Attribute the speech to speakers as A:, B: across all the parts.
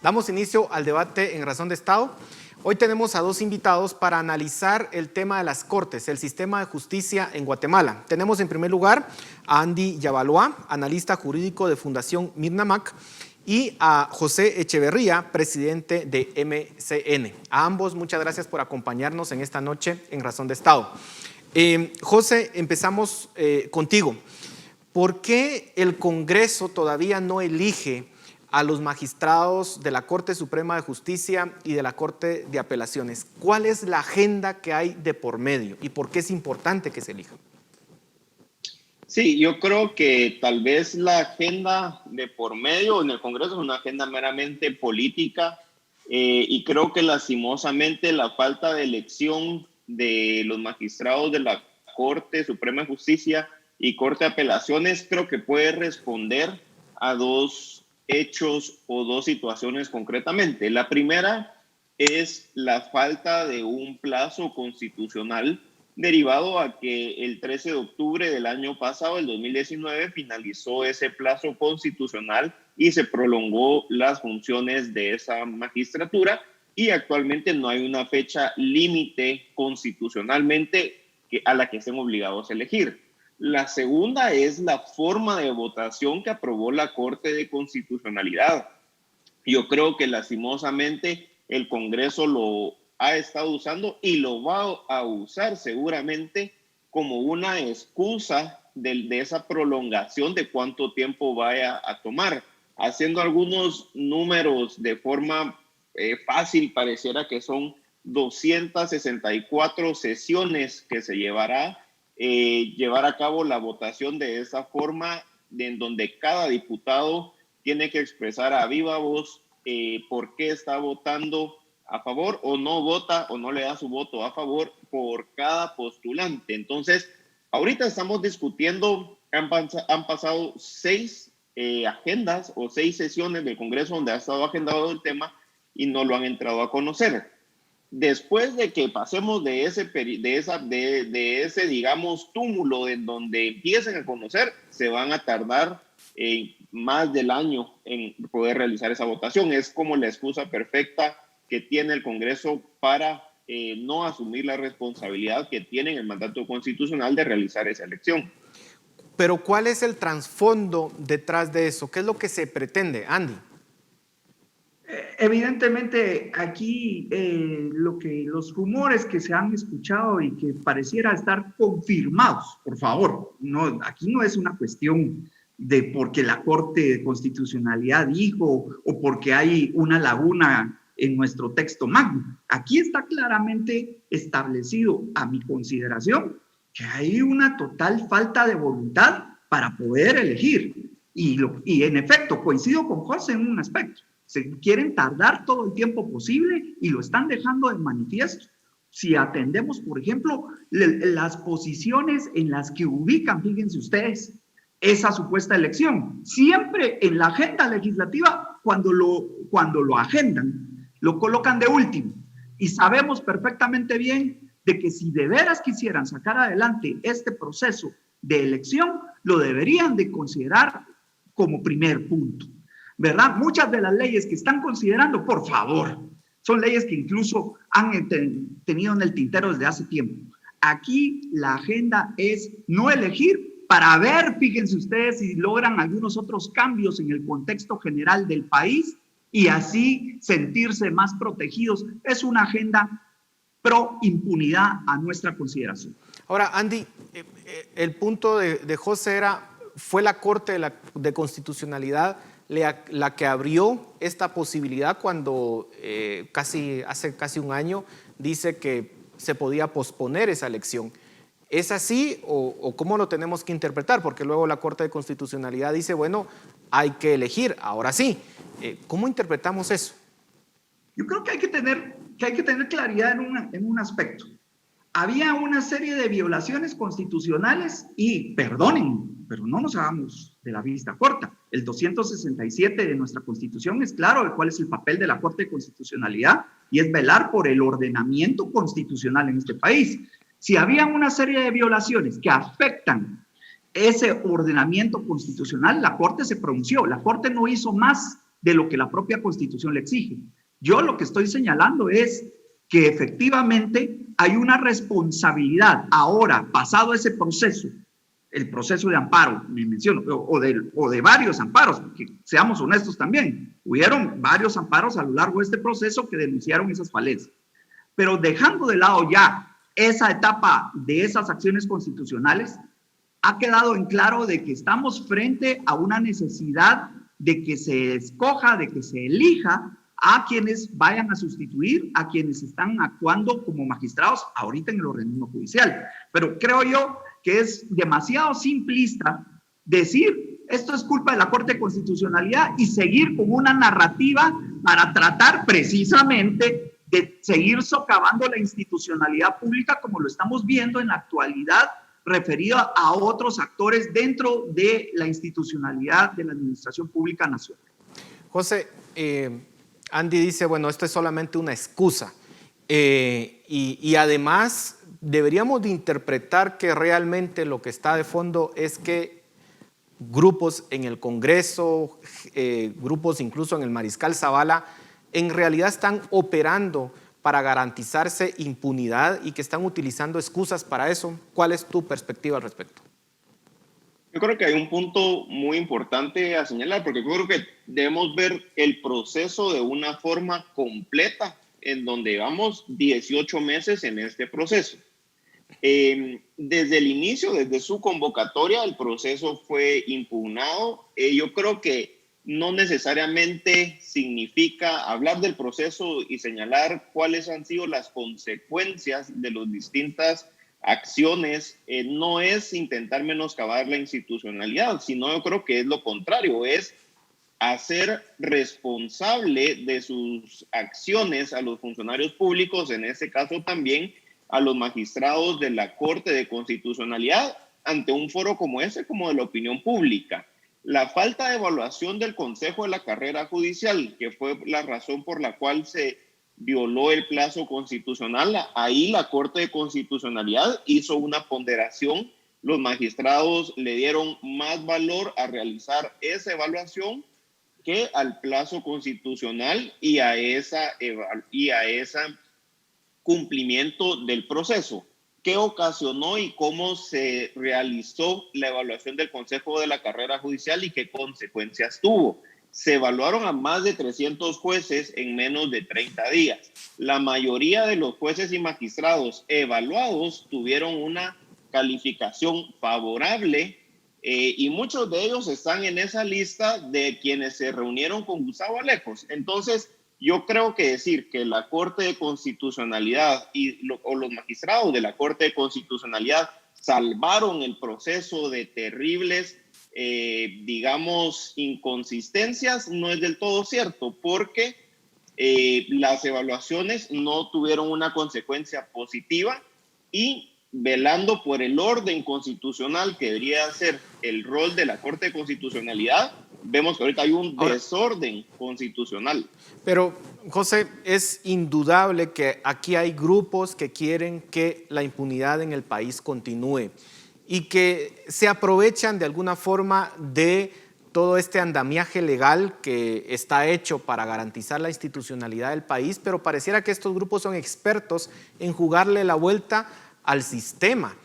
A: Damos inicio al debate en Razón de Estado. Hoy tenemos a dos invitados para analizar el tema de las Cortes, el sistema de justicia en Guatemala. Tenemos en primer lugar a Andy Yabaloa, analista jurídico de Fundación Mirnamac, y a José Echeverría, presidente de MCN. A ambos, muchas gracias por acompañarnos en esta noche en Razón de Estado. José, empezamos contigo. ¿Por qué el Congreso todavía no elige a los magistrados de la Corte Suprema de Justicia y de la Corte de Apelaciones? ¿Cuál es la agenda que hay de por medio y por qué es importante que se elijan?
B: Sí, yo creo que tal vez la agenda de por medio en el Congreso es una agenda meramente política y creo que lastimosamente la falta de elección de los magistrados de la Corte Suprema de Justicia y Corte de Apelaciones creo que puede responder a dos hechos o dos situaciones concretamente. La primera es la falta de un plazo constitucional derivado a que el 13 de octubre del año pasado, el 2019, finalizó ese plazo constitucional y se prolongó las funciones de esa magistratura y actualmente no hay una fecha límite constitucionalmente a la que estén obligados a elegir. La segunda es la forma de votación que aprobó la Corte de Constitucionalidad. Yo creo que lastimosamente el Congreso lo ha estado usando y lo va a usar seguramente como una excusa de esa prolongación de cuánto tiempo vaya a tomar. Haciendo algunos números de forma fácil, pareciera que son 264 sesiones que se llevará llevar a cabo la votación de esa forma, en donde cada diputado tiene que expresar a viva voz por qué está votando a favor o no vota o no le da su voto a favor por cada postulante. Entonces, ahorita estamos discutiendo, han pasado 6 agendas o 6 sesiones del Congreso donde ha estado agendado el tema y no lo han entrado a conocer. Después de que pasemos de ese, digamos, túmulo en donde empiecen a conocer, se van a tardar más del año en poder realizar esa votación. Es como la excusa perfecta que tiene el Congreso para no asumir la responsabilidad que tiene en el mandato constitucional de realizar esa elección.
A: Pero ¿cuál es el trasfondo detrás de eso? ¿Qué es lo que se pretende, Andy?
C: Evidentemente aquí los rumores que se han escuchado y que pareciera estar confirmados, por favor, no, aquí no es una cuestión de porque la Corte de Constitucionalidad dijo o porque hay una laguna en nuestro texto magno. Aquí está claramente establecido, a mi consideración, que hay una total falta de voluntad para poder elegir. Y en efecto, coincido con José en un aspecto. Se quieren tardar todo el tiempo posible y lo están dejando de manifiesto. Si atendemos, por ejemplo, las posiciones en las que ubican, fíjense ustedes, esa supuesta elección. Siempre en la agenda legislativa, cuando lo agendan, lo colocan de último. Y sabemos perfectamente bien de que si de veras quisieran sacar adelante este proceso de elección, lo deberían de considerar como primer punto, ¿verdad? Muchas de las leyes que están considerando, por favor, son leyes que incluso han tenido en el tintero desde hace tiempo. Aquí la agenda es no elegir para ver, fíjense ustedes, si logran algunos otros cambios en el contexto general del país y así sentirse más protegidos. Es una agenda pro impunidad a nuestra consideración.
A: Ahora, Andy, el punto de José fue la Corte de Constitucionalidad la que abrió esta posibilidad cuando hace casi un año dice que se podía posponer esa elección. ¿Es así o cómo lo tenemos que interpretar? Porque luego la Corte de Constitucionalidad dice, bueno, hay que elegir, ahora sí. ¿Cómo interpretamos eso?
C: Yo creo que hay que tener claridad en un aspecto. Había una serie de violaciones constitucionales y, perdonen, pero no nos hagamos de la vista corta. El 267 de nuestra Constitución es claro de cuál es el papel de la Corte de Constitucionalidad y es velar por el ordenamiento constitucional en este país. Si había una serie de violaciones que afectan ese ordenamiento constitucional, la Corte se pronunció. La Corte no hizo más de lo que la propia Constitución le exige. Yo lo que estoy señalando es que efectivamente hay una responsabilidad ahora, pasado ese proceso, el proceso de amparo, me menciono, o de varios amparos, porque seamos honestos también, hubieron varios amparos a lo largo de este proceso que denunciaron esas falencias. Pero dejando de lado ya esa etapa de esas acciones constitucionales, ha quedado en claro de que estamos frente a una necesidad de que se escoja, de que se elija a quienes vayan a sustituir a quienes están actuando como magistrados ahorita en el organismo judicial. Pero creo yo que es demasiado simplista decir esto es culpa de la Corte de Constitucionalidad y seguir con una narrativa para tratar precisamente de seguir socavando la institucionalidad pública como lo estamos viendo en la actualidad referido a otros actores dentro de la institucionalidad de la Administración Pública Nacional.
A: José, Andy dice, bueno, esto es solamente una excusa y además deberíamos de interpretar que realmente lo que está de fondo es que grupos en el Congreso, grupos incluso en el Mariscal Zavala, en realidad están operando para garantizarse impunidad y que están utilizando excusas para eso. ¿Cuál es tu perspectiva al respecto?
B: Yo creo que hay un punto muy importante a señalar, porque yo creo que debemos ver el proceso de una forma completa, en donde llevamos 18 meses en este proceso. Desde el inicio, desde su convocatoria, el proceso fue impugnado. Yo creo que no necesariamente significa hablar del proceso y señalar cuáles han sido las consecuencias de las distintas acciones, no es intentar menoscabar la institucionalidad, sino yo creo que es lo contrario, es hacer responsable de sus acciones a los funcionarios públicos, en este caso también a los magistrados de la Corte de Constitucionalidad, ante un foro como ese, como de la opinión pública. La falta de evaluación del Consejo de la Carrera Judicial, que fue la razón por la cual se violó el plazo constitucional, ahí la Corte de Constitucionalidad hizo una ponderación, los magistrados le dieron más valor a realizar esa evaluación que al plazo constitucional y a ese cumplimiento del proceso. ¿Qué ocasionó y cómo se realizó la evaluación del Consejo de la Carrera Judicial y qué consecuencias tuvo? Se evaluaron a más de 300 jueces en menos de 30 días. La mayoría de los jueces y magistrados evaluados tuvieron una calificación favorable y muchos de ellos están en esa lista de quienes se reunieron con Gustavo Alejos. Entonces, yo creo que decir que la Corte de Constitucionalidad o los magistrados de la Corte de Constitucionalidad salvaron el proceso de terribles, digamos, inconsistencias, no es del todo cierto, porque las evaluaciones no tuvieron una consecuencia positiva y velando por el orden constitucional que debería ser el rol de la Corte de Constitucionalidad, vemos que ahorita hay un desorden constitucional.
A: Pero, José, es indudable que aquí hay grupos que quieren que la impunidad en el país continúe y que se aprovechan de alguna forma de todo este andamiaje legal que está hecho para garantizar la institucionalidad del país, pero pareciera que estos grupos son expertos en jugarle la vuelta al sistema.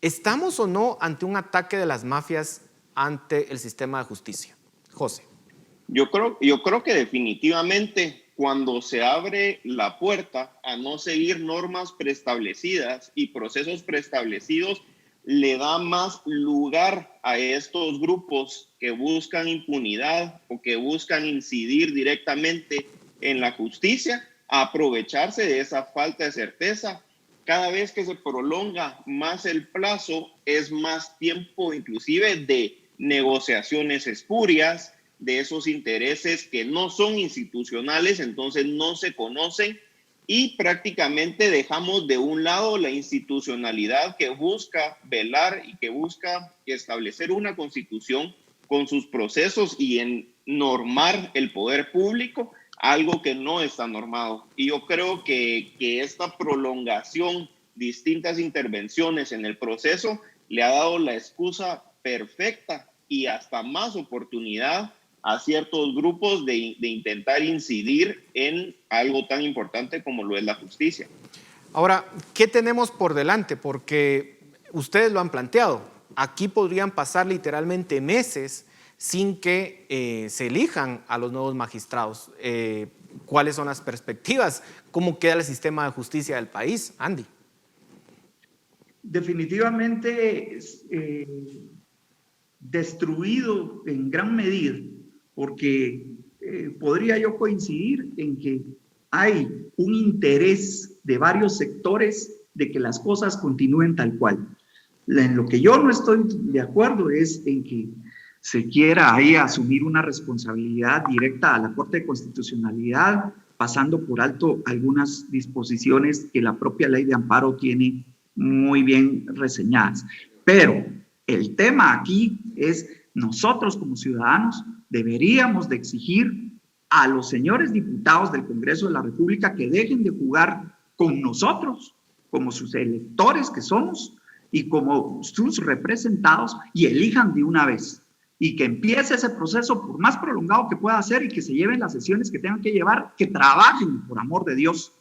A: ¿Estamos o no ante un ataque de las mafias ante el sistema de justicia? José.
B: Yo creo que definitivamente cuando se abre la puerta a no seguir normas preestablecidas y procesos preestablecidos, le da más lugar a estos grupos que buscan impunidad o que buscan incidir directamente en la justicia, a aprovecharse de esa falta de certeza. Cada vez que se prolonga más el plazo, es más tiempo inclusive de negociaciones espurias, de esos intereses que no son institucionales, entonces no se conocen y prácticamente dejamos de un lado la institucionalidad que busca velar y que busca establecer una constitución con sus procesos y en normar el poder público, algo que no está normado. Y yo creo que esta prolongación, distintas intervenciones en el proceso, le ha dado la excusa perfecta y hasta más oportunidad a ciertos grupos de intentar incidir en algo tan importante como lo es la justicia.
A: Ahora, ¿qué tenemos por delante? Porque ustedes lo han planteado. Aquí podrían pasar literalmente meses sin que se elijan a los nuevos magistrados. ¿Cuáles son las perspectivas? ¿Cómo queda el sistema de justicia del país? Andy.
C: Definitivamente destruido en gran medida, porque podría yo coincidir en que hay un interés de varios sectores de que las cosas continúen tal cual. En lo que yo no estoy de acuerdo es en que se quiera ahí asumir una responsabilidad directa a la Corte de Constitucionalidad, pasando por alto algunas disposiciones que la propia ley de amparo tiene muy bien reseñadas. Pero el tema aquí es nosotros como ciudadanos deberíamos de exigir a los señores diputados del Congreso de la República que dejen de jugar con nosotros, como sus electores que somos y como sus representados, y elijan de una vez. Y que empiece ese proceso, por más prolongado que pueda ser, y que se lleven las sesiones que tengan que llevar, que trabajen, por amor de Dios,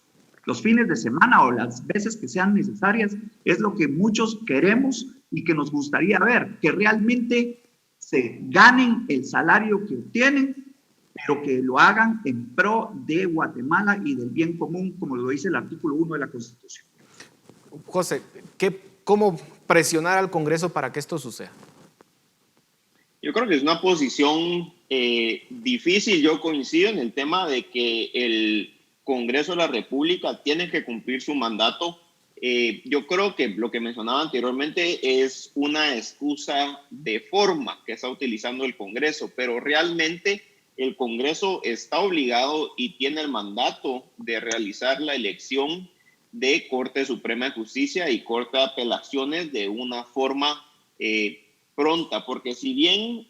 C: los fines de semana o las veces que sean necesarias. Es lo que muchos queremos y que nos gustaría ver, que realmente se ganen el salario que obtienen, pero que lo hagan en pro de Guatemala y del bien común, como lo dice el artículo 1 de la Constitución.
A: José, ¿cómo presionar al Congreso para que esto suceda?
B: Yo creo que es una posición difícil. Yo coincido en el tema de que el Congreso de la República tiene que cumplir su mandato. Yo creo que lo que mencionaba anteriormente es una excusa de forma que está utilizando el Congreso, pero realmente el Congreso está obligado y tiene el mandato de realizar la elección de Corte Suprema de Justicia y Corte de Apelaciones de una forma pronta, porque si bien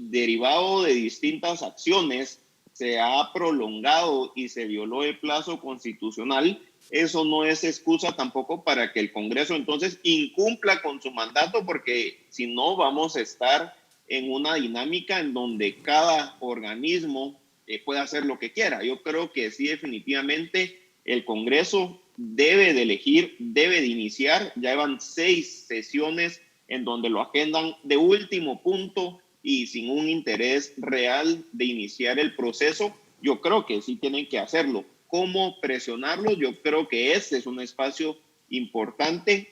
B: derivado de distintas acciones se ha prolongado y se violó el plazo constitucional, eso no es excusa tampoco para que el Congreso entonces incumpla con su mandato, porque si no vamos a estar en una dinámica en donde cada organismo puede hacer lo que quiera. Yo creo que sí, definitivamente el Congreso debe de elegir, debe de iniciar. Ya llevan 6 sesiones en donde lo agendan de último punto y sin un interés real de iniciar el proceso. Yo creo que sí tienen que hacerlo. ¿Cómo presionarlos? Yo creo que este es un espacio importante.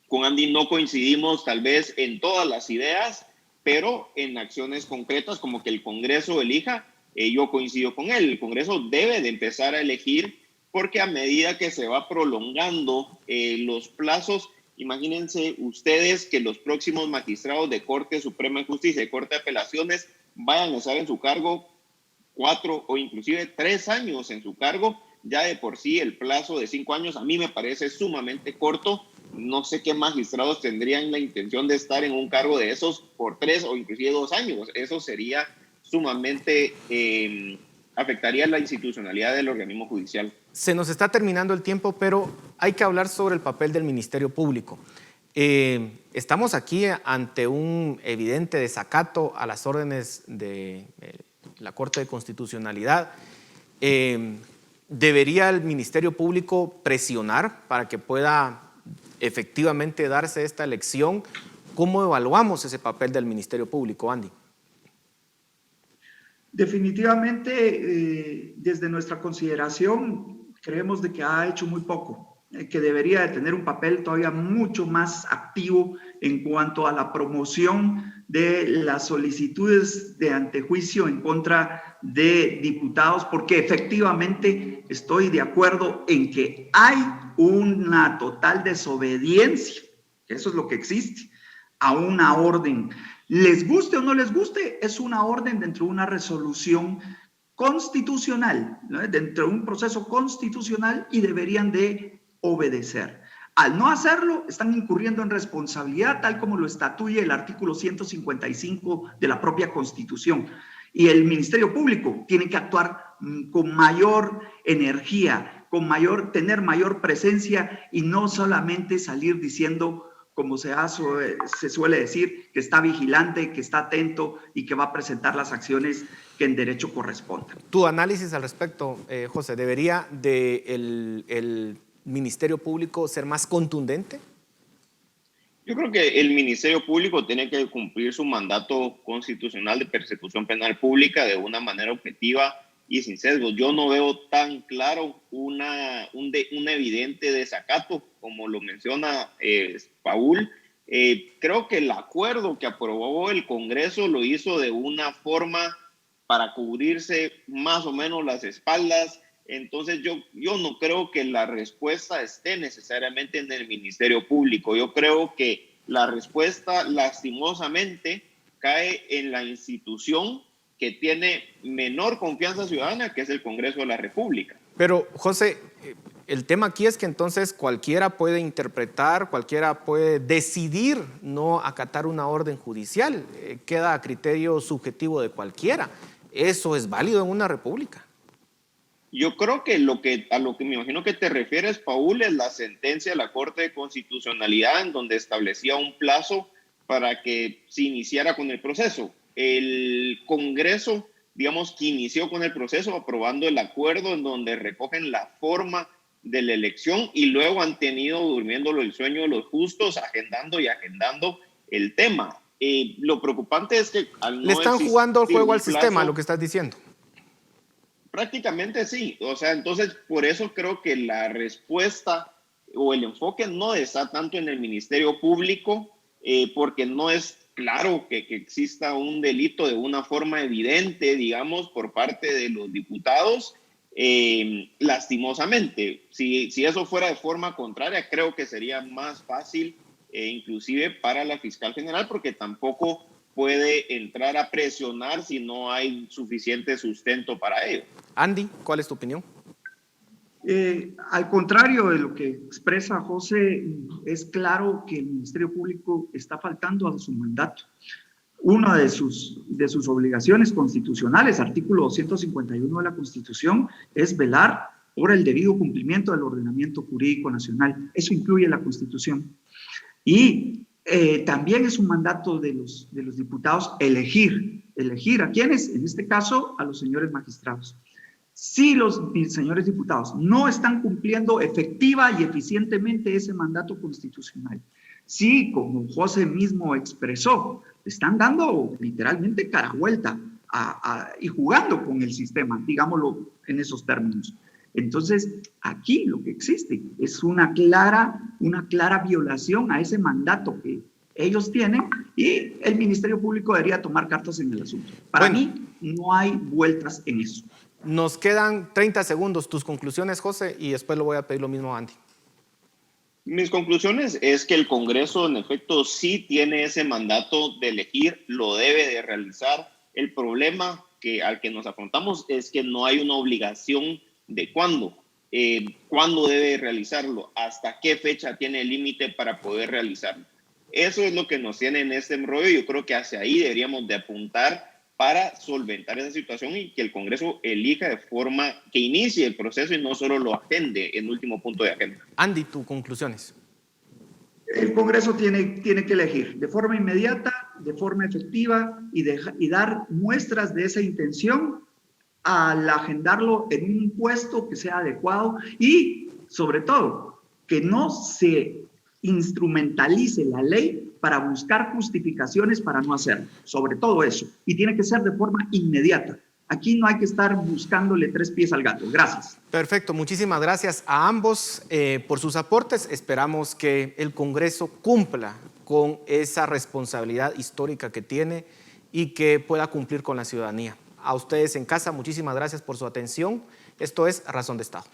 B: Con Andy no coincidimos tal vez en todas las ideas, pero en acciones concretas como que el Congreso elija, yo coincido con él. El Congreso debe de empezar a elegir, porque a medida que se va prolongando los plazos, imagínense ustedes que los próximos magistrados de Corte Suprema de Justicia y Corte de Apelaciones vayan a estar en su cargo 4 o inclusive 3 años en su cargo. Ya de por sí el plazo de 5 años a mí me parece sumamente corto. No sé qué magistrados tendrían la intención de estar en un cargo de esos por 3 o inclusive 2 años. Eso sería sumamente, afectaría la institucionalidad del organismo judicial.
A: Se nos está terminando el tiempo, pero hay que hablar sobre el papel del Ministerio Público. Estamos aquí ante un evidente desacato a las órdenes de la Corte de Constitucionalidad. ¿Debería el Ministerio Público presionar para que pueda efectivamente darse esta elección? ¿Cómo evaluamos ese papel del Ministerio Público, Andy?
C: Definitivamente, desde nuestra consideración, creemos de que ha hecho muy poco, que debería de tener un papel todavía mucho más activo en cuanto a la promoción de las solicitudes de antejuicio en contra de diputados, porque efectivamente estoy de acuerdo en que hay una total desobediencia, que eso es lo que existe, a una orden. Les guste o no les guste, es una orden dentro de una resolución constitucional, ¿no? Dentro de un proceso constitucional, y deberían de obedecer. Al no hacerlo, están incurriendo en responsabilidad, tal como lo estatuye el artículo 155 de la propia Constitución. Y el Ministerio Público tiene que actuar con mayor energía, tener mayor presencia, y no solamente salir diciendo como se suele decir, que está vigilante, que está atento y que va a presentar las acciones que en derecho correspondan.
A: Tu análisis al respecto, José, ¿debería el Ministerio Público ser más contundente?
B: Yo creo que el Ministerio Público tiene que cumplir su mandato constitucional de persecución penal pública de una manera objetiva y sin sesgos. Yo no veo tan claro un evidente desacato, como lo menciona Paul. Creo que el acuerdo que aprobó el Congreso lo hizo de una forma para cubrirse más o menos las espaldas. Entonces yo no creo que la respuesta esté necesariamente en el Ministerio Público. Yo creo que la respuesta lastimosamente cae en la institución que tiene menor confianza ciudadana, que es el Congreso de la República.
A: Pero, José, el tema aquí es que entonces cualquiera puede interpretar, cualquiera puede decidir no acatar una orden judicial. Queda a criterio subjetivo de cualquiera. ¿Eso es válido en una república?
B: Yo creo que a lo que me imagino que te refieres, Paul, es la sentencia de la Corte de Constitucionalidad en donde establecía un plazo para que se iniciara con el proceso. El Congreso, digamos, que inició con el proceso aprobando el acuerdo en donde recogen la forma de la elección y luego han tenido durmiéndolo el sueño de los justos, agendando el tema. Lo preocupante es que
A: le están jugando el juego al sistema, lo que estás diciendo.
B: Prácticamente sí, o sea, entonces por eso creo que la respuesta o el enfoque no está tanto en el Ministerio Público, porque no es claro que exista un delito de una forma evidente, digamos, por parte de los diputados, lastimosamente. Si eso fuera de forma contraria, creo que sería más fácil, inclusive para la fiscal general, porque tampoco puede entrar a presionar si no hay suficiente sustento para ello.
A: Andy, ¿cuál es tu opinión?
C: Al contrario de lo que expresa José, es claro que el Ministerio Público está faltando a su mandato. Una de sus obligaciones constitucionales, artículo 251 de la Constitución, es velar por el debido cumplimiento del ordenamiento jurídico nacional. Eso incluye la Constitución. Y también es un mandato de los diputados elegir a quienes, en este caso, a los señores magistrados. Si los señores diputados no están cumpliendo efectiva y eficientemente ese mandato constitucional, si, como José mismo expresó, están dando literalmente cara vuelta y jugando con el sistema, digámoslo en esos términos. Entonces, aquí lo que existe es una clara violación a ese mandato que ellos tienen y el Ministerio Público debería tomar cartas en el asunto. Para mí, no hay vueltas en eso.
A: Nos quedan 30 segundos. Tus conclusiones, José, y después lo voy a pedir lo mismo a Andy.
B: Mis conclusiones es que el Congreso, en efecto, sí tiene ese mandato de elegir, lo debe de realizar. El problema al que nos afrontamos es que no hay una obligación de cuándo debe realizarlo, hasta qué fecha tiene el límite para poder realizarlo. Eso es lo que nos tiene en este embrollo. Yo creo que hacia ahí deberíamos de apuntar para solventar esa situación y que el Congreso elija de forma que inicie el proceso y no solo lo agende en último punto de agenda.
A: Andy, tus conclusiones.
C: El Congreso tiene que elegir de forma inmediata, de forma efectiva y dar muestras de esa intención al agendarlo en un puesto que sea adecuado y, sobre todo, que no se instrumentalice la ley para buscar justificaciones para no hacerlo, sobre todo eso, y tiene que ser de forma inmediata. Aquí no hay que estar buscándole tres pies al gato. Gracias.
A: Perfecto, muchísimas gracias a ambos por sus aportes. Esperamos que el Congreso cumpla con esa responsabilidad histórica que tiene y que pueda cumplir con la ciudadanía. A ustedes en casa, muchísimas gracias por su atención. Esto es Razón de Estado.